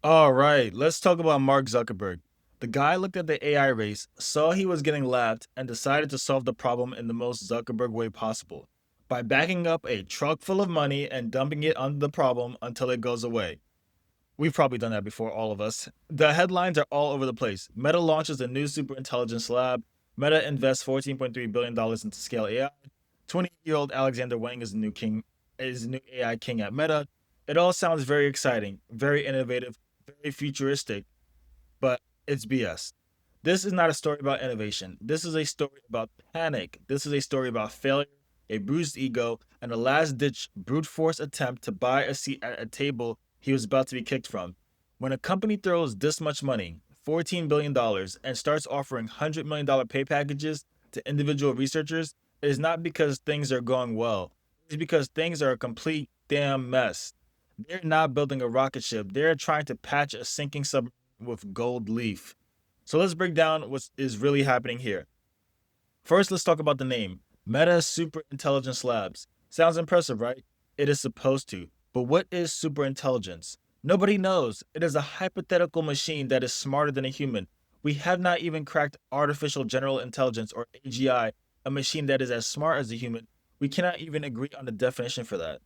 All right, let's talk about Mark Zuckerberg. The guy looked at the AI race, saw he was getting lapped, and decided to solve the problem in the most Zuckerberg way possible by backing up a truck full of money and dumping it on the problem until it goes away. We've probably done that before, all of us. The headlines are all over the place. Meta launches a new superintelligence lab. Meta invests $14.3 billion dollars into scale AI. 20-year-old Alexander Wang is the new AI king at Meta. It all sounds very exciting, very innovative, very futuristic, but it's BS. This is not a story about innovation. This is a story about panic. This is a story about failure, a bruised ego, and a last ditch brute force attempt to buy a seat at a table he was about to be kicked from. When a company throws this much money, $14 billion, and starts offering $100 million pay packages to individual researchers, it is not because things are going well. It's because things are a complete damn mess. They're not building a rocket ship. They're trying to patch a sinking submarine with gold leaf. So let's break down what is really happening here. First, let's talk about the name Meta Super Intelligence Labs. Sounds impressive, right? It is supposed to. But what is superintelligence? Nobody knows. It is a hypothetical machine that is smarter than a human. We have not even cracked artificial general intelligence or AGI, a machine that is as smart as a human. We cannot even agree on the definition for that.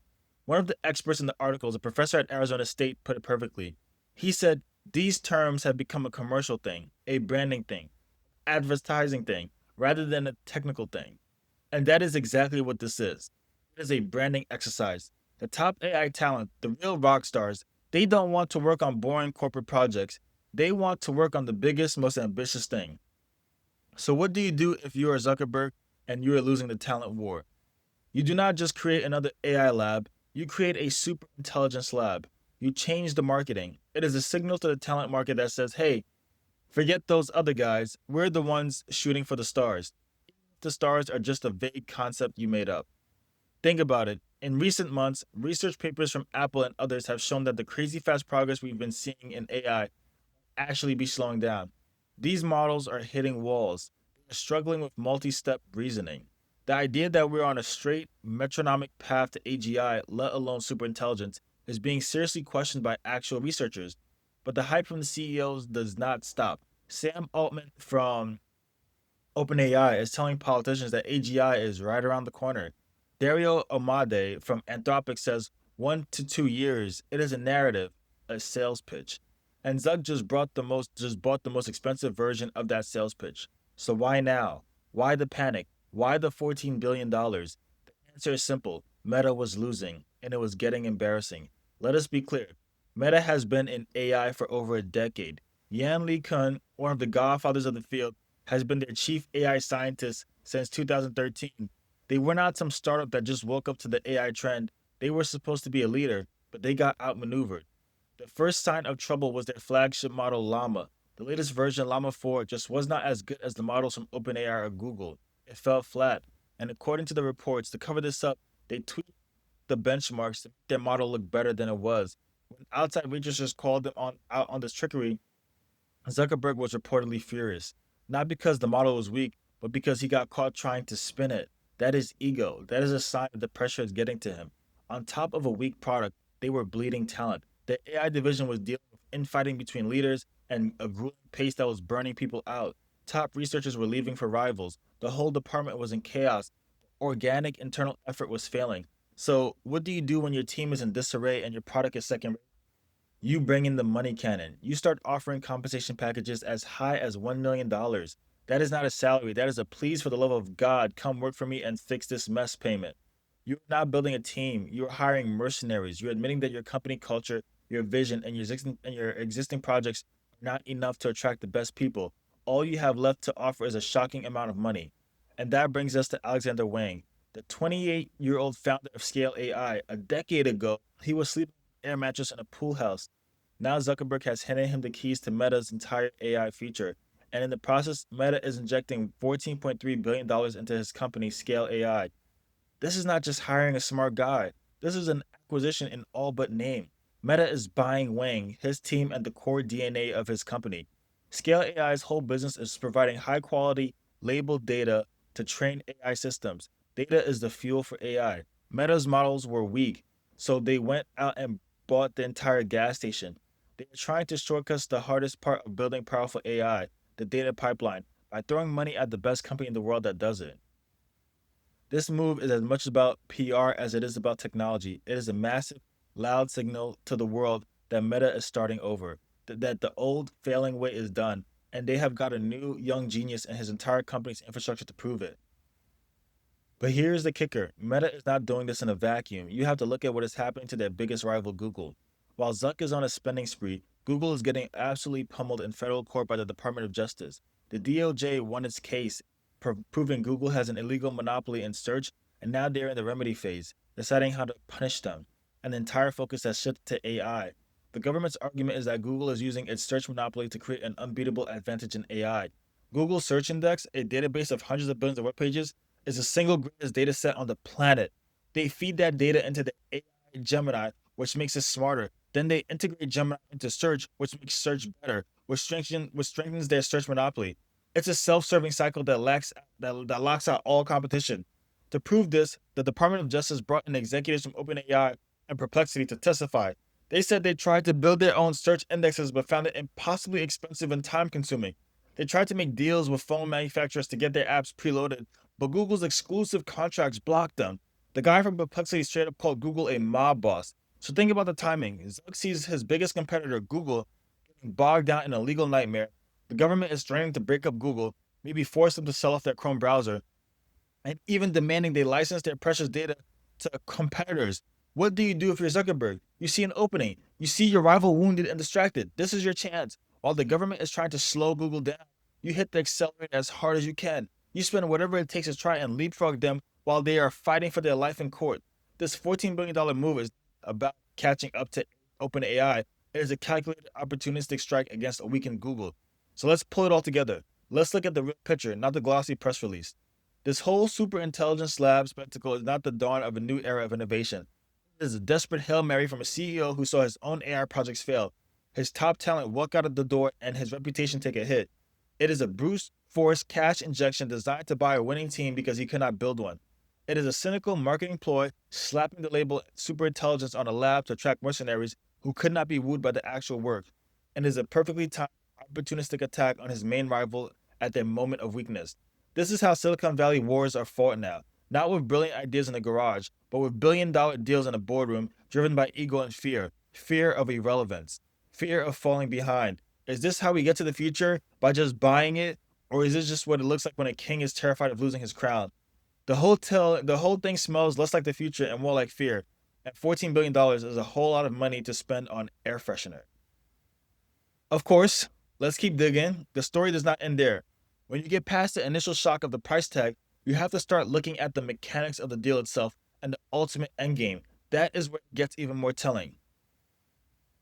One of the experts in the article, a professor at Arizona State, put it perfectly. He said, these terms have become a commercial thing, a branding thing, advertising thing, rather than a technical thing. And that is exactly what this is. It is a branding exercise. The top AI talent, the real rock stars, they don't want to work on boring corporate projects. They want to work on the biggest, most ambitious thing. So, what do you do if you are Zuckerberg and you are losing the talent war? You do not just create another AI lab, you create a super intelligence lab. You change the marketing. It is a signal to the talent market that says, hey, forget those other guys. We're the ones shooting for the stars. The stars are just a vague concept you made up. Think about it. In recent months, research papers from Apple and others have shown that the crazy fast progress we've been seeing in AI actually be slowing down. These models are hitting walls. They're struggling with multi step reasoning. The idea that we're on a straight metronomic path to AGI, let alone superintelligence, is being seriously questioned by actual researchers. But the hype from the CEOs does not stop. Sam Altman from OpenAI is telling politicians that AGI is right around the corner. Dario Amade from Anthropic says 1 to 2 years. It is a narrative, a sales pitch. And Zuck just bought the most expensive version of that sales pitch. So why now? Why the panic? Why the $14 billion? The answer is simple. Meta was losing, and it was getting embarrassing. Let us be clear. Meta has been in AI for over a decade. Yan Li Kun, one of the godfathers of the field, has been their chief AI scientist since 2013. They were not some startup that just woke up to the AI trend. They were supposed to be a leader, but they got outmaneuvered. The first sign of trouble was their flagship model Llama. The latest version, Llama 4, just was not as good as the models from OpenAI or Google. It fell flat. And according to the reports, to cover this up, they tweaked the benchmarks to make their model look better than it was. When outside researchers called them out on this trickery, Zuckerberg was reportedly furious, not because the model was weak, but because he got caught trying to spin it. That is ego. That is a sign that the pressure is getting to him. On top of a weak product, they were bleeding talent. The AI division was dealing with infighting between leaders and a grueling pace that was burning people out. Top researchers were leaving for rivals. The whole department was in chaos. Organic internal effort was failing. So, what do you do when your team is in disarray and your product is second? You bring in the money cannon. You start offering compensation packages as high as $1 million. That is not a salary. That is a please for the love of God, come work for me and fix this mess payment. You're not building a team. You're hiring mercenaries. You're admitting that your company culture, your vision, and your existing projects are not enough to attract the best people. All you have left to offer is a shocking amount of money. And that brings us to Alexander Wang, the 28-year-old founder of Scale AI. A decade ago, he was sleeping on an air mattress in a pool house. Now Zuckerberg has handed him the keys to Meta's entire AI future. And in the process, Meta is injecting $14.3 billion into his company, Scale AI. This is not just hiring a smart guy. This is an acquisition in all but name. Meta is buying Wang, his team, and the core DNA of his company. Scale AI's whole business is providing high quality, labeled data to train AI systems. Data is the fuel for AI. Meta's models were weak, so they went out and bought the entire gas station. They are trying to shortcut the hardest part of building powerful AI, the data pipeline, by throwing money at the best company in the world that does it. This move is as much about PR as it is about technology. It is a massive, loud signal to the world that Meta is starting over, that the old failing way is done, and they have got a new young genius in his entire company's infrastructure to prove it. But here's the kicker: Meta is not doing this in a vacuum. You have to look at what is happening to their biggest rival, Google. While Zuck is on a spending spree, Google is getting absolutely pummeled in federal court by the Department of Justice. The DOJ won its case, proving Google has an illegal monopoly in search, and now they're in the remedy phase, deciding how to punish them. And the entire focus has shifted to AI. The government's argument is that Google is using its search monopoly to create an unbeatable advantage in AI. Google's Search Index, a database of hundreds of billions of web pages, is the single greatest data set on the planet. They feed that data into the AI Gemini, which makes it smarter. Then they integrate Gemini into search, which makes search better, which strengthens their search monopoly. It's a self-serving cycle that locks out all competition. To prove this, the Department of Justice brought in executives from OpenAI and Perplexity to testify. They said they tried to build their own search indexes but found it impossibly expensive and time-consuming. They tried to make deals with phone manufacturers to get their apps preloaded, but Google's exclusive contracts blocked them. The guy from Perplexity straight up called Google a mob boss. So think about the timing. Zuck sees his biggest competitor, Google, getting bogged down in a legal nightmare. The government is threatening to break up Google, maybe force them to sell off their Chrome browser, and even demanding they license their precious data to competitors. What do you do if you're Zuckerberg? You see an opening. You see your rival wounded and distracted. This is your chance. While the government is trying to slow Google down, you hit the accelerator as hard as you can. You spend whatever it takes to try and leapfrog them while they are fighting for their life in court. This $14 billion move is about catching up to OpenAI. It is a calculated, opportunistic strike against a weakened Google. So let's pull it all together. Let's look at the real picture, not the glossy press release. This whole superintelligence lab spectacle is not the dawn of a new era of innovation. It is a desperate Hail Mary from a CEO who saw his own AI projects fail, his top talent walk out of the door, and his reputation take a hit. It is a brute force cash injection designed to buy a winning team because he could not build one. It is a cynical marketing ploy, slapping the label superintelligence on a lab to attract mercenaries who could not be wooed by the actual work. And it is a perfectly timed, opportunistic attack on his main rival at their moment of weakness. This is how Silicon Valley wars are fought now. Not with brilliant ideas in the garage, but with billion-dollar deals in a boardroom driven by ego and fear. Fear of irrelevance. Fear of falling behind. Is this how we get to the future? By just buying it? Or is this just what it looks like when a king is terrified of losing his crown? The whole thing smells less like the future and more like fear. And $14 billion is a whole lot of money to spend on air freshener. Of course, let's keep digging. The story does not end there. When you get past the initial shock of the price tag, you have to start looking at the mechanics of the deal itself and the ultimate endgame. That is where it gets even more telling.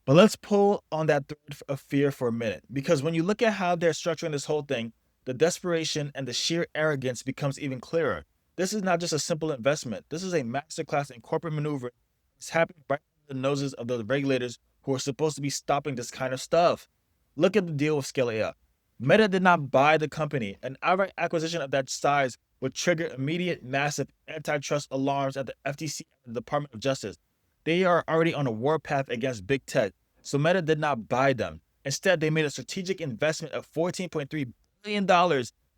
But let's pull on that thread of fear for a minute, because when you look at how they're structuring this whole thing, the desperation and the sheer arrogance becomes even clearer. This is not just a simple investment. This is a masterclass in corporate maneuver. It's happening right under the noses of the regulators who are supposed to be stopping this kind of stuff. Look at the deal with Scale AI. Meta did not buy the company. An outright acquisition of that size would trigger immediate, massive antitrust alarms at the FTC and the Department of Justice. They are already on a warpath against big tech, so Meta did not buy them. Instead, they made a strategic investment of $14.3 billion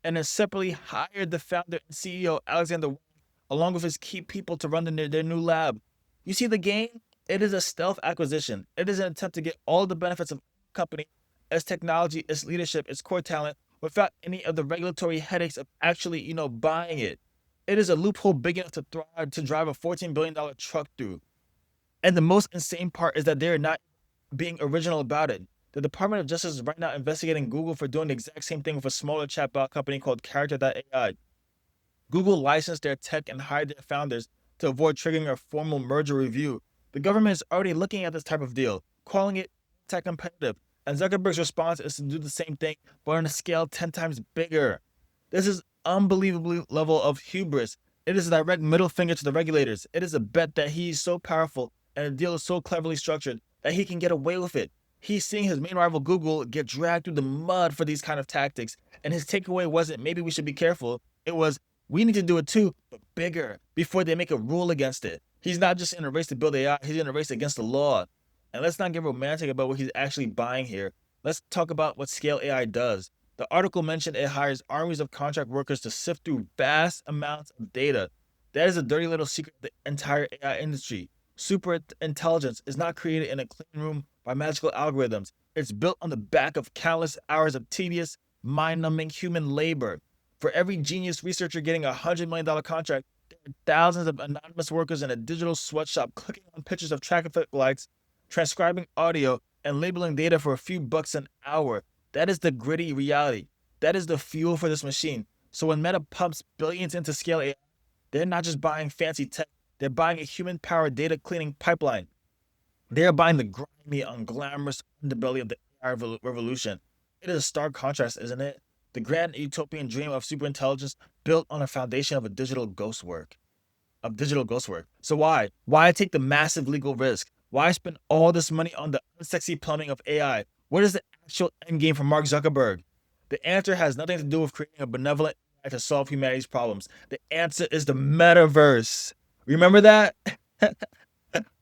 and then separately hired the founder and CEO, Alexander Wang, along with his key people to run their new lab. You see the game? It is a stealth acquisition. It is an attempt to get all the benefits of the company, its technology, its leadership, its core talent, without any of the regulatory headaches of actually, buying it. It is a loophole big enough to drive a $14 billion truck through. And the most insane part is that they're not being original about it. The Department of Justice is right now investigating Google for doing the exact same thing with a smaller chatbot company called Character.ai. Google licensed their tech and hired their founders to avoid triggering a formal merger review. The government is already looking at this type of deal, calling it anti-competitive, and Zuckerberg's response is to do the same thing, but on a scale 10 times bigger. This is unbelievable level of hubris. It is a direct middle finger to the regulators. It is a bet that he is so powerful and the deal is so cleverly structured that he can get away with it. He's seeing his main rival Google get dragged through the mud for these kind of tactics, and his takeaway wasn't maybe we should be careful. It was we need to do it too, but bigger, before they make a rule against it. He's not just in a race to build AI, he's in a race against the law. And let's not get romantic about what he's actually buying here. Let's talk about what scale AI does. The article mentioned it hires armies of contract workers to sift through vast amounts of data. That is a dirty little secret of the entire AI industry. Superintelligence is not created in a clean room by magical algorithms. It's built on the back of countless hours of tedious, mind-numbing human labor. For every genius researcher getting $100 million contract, there are thousands of anonymous workers in a digital sweatshop clicking on pictures of traffic lights, transcribing audio, and labeling data for a few bucks an hour. That is the gritty reality. That is the fuel for this machine. So when Meta pumps billions into scale AI, they're not just buying fancy tech, they're buying a human-powered data cleaning pipeline. They are buying the grimy, unglamorous underbelly of the AI revolution. It is a stark contrast, isn't it? The grand utopian dream of superintelligence built on a foundation of digital ghost work. So why? Why take the massive legal risk? Why spend all this money on the unsexy plumbing of AI? What is the actual end game for Mark Zuckerberg? The answer has nothing to do with creating a benevolent AI to solve humanity's problems. The answer is the metaverse. Remember that?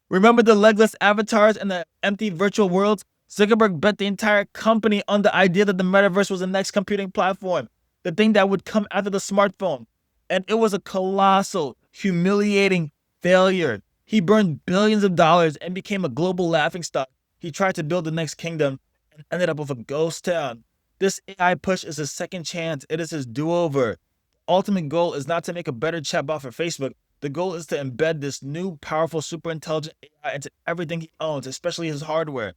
Remember the legless avatars and the empty virtual worlds? Zuckerberg bet the entire company on the idea that the metaverse was the next computing platform, the thing that would come after the smartphone. And it was a colossal, humiliating failure. He burned billions of dollars and became a global laughingstock. He tried to build the next kingdom and ended up with a ghost town. This AI push is his second chance. It is his do-over. The ultimate goal is not to make a better chatbot for Facebook. The goal is to embed this new, powerful, super intelligent AI into everything he owns, especially his hardware.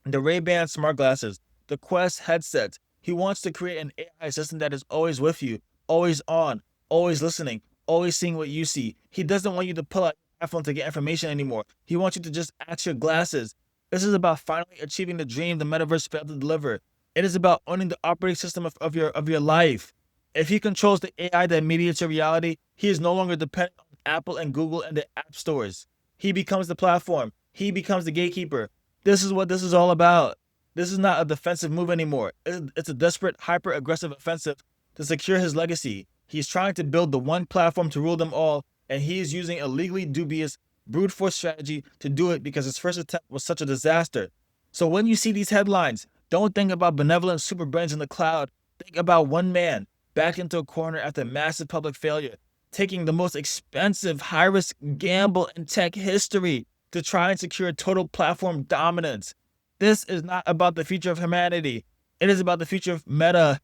The Ray-Ban smart glasses, the Quest headsets. He wants to create an AI assistant that is always with you, always on, always listening, always seeing what you see. He doesn't want you to pull out your iPhone to get information anymore. He wants you to just ask your glasses. This is about finally achieving the dream the metaverse failed to deliver. It is about owning the operating system of your life. If he controls the AI that mediates your reality, he is no longer dependent on Apple and Google and the app stores. He becomes the platform. He becomes the gatekeeper. This is what this is all about. This is not a defensive move anymore. It's a desperate, hyper-aggressive offensive to secure his legacy. He's trying to build the one platform to rule them all, and he is using a legally dubious, brute force strategy to do it because his first attempt was such a disaster. So when you see these headlines, don't think about benevolent super brains in the cloud. Think about one man backed into a corner after massive public failure, taking the most expensive, high-risk gamble in tech history to try and secure total platform dominance. This is not about the future of humanity. It is about the future of Meta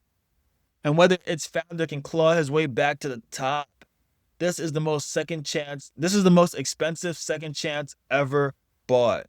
and whether its founder can claw his way back to the top. This is the most expensive second chance ever bought.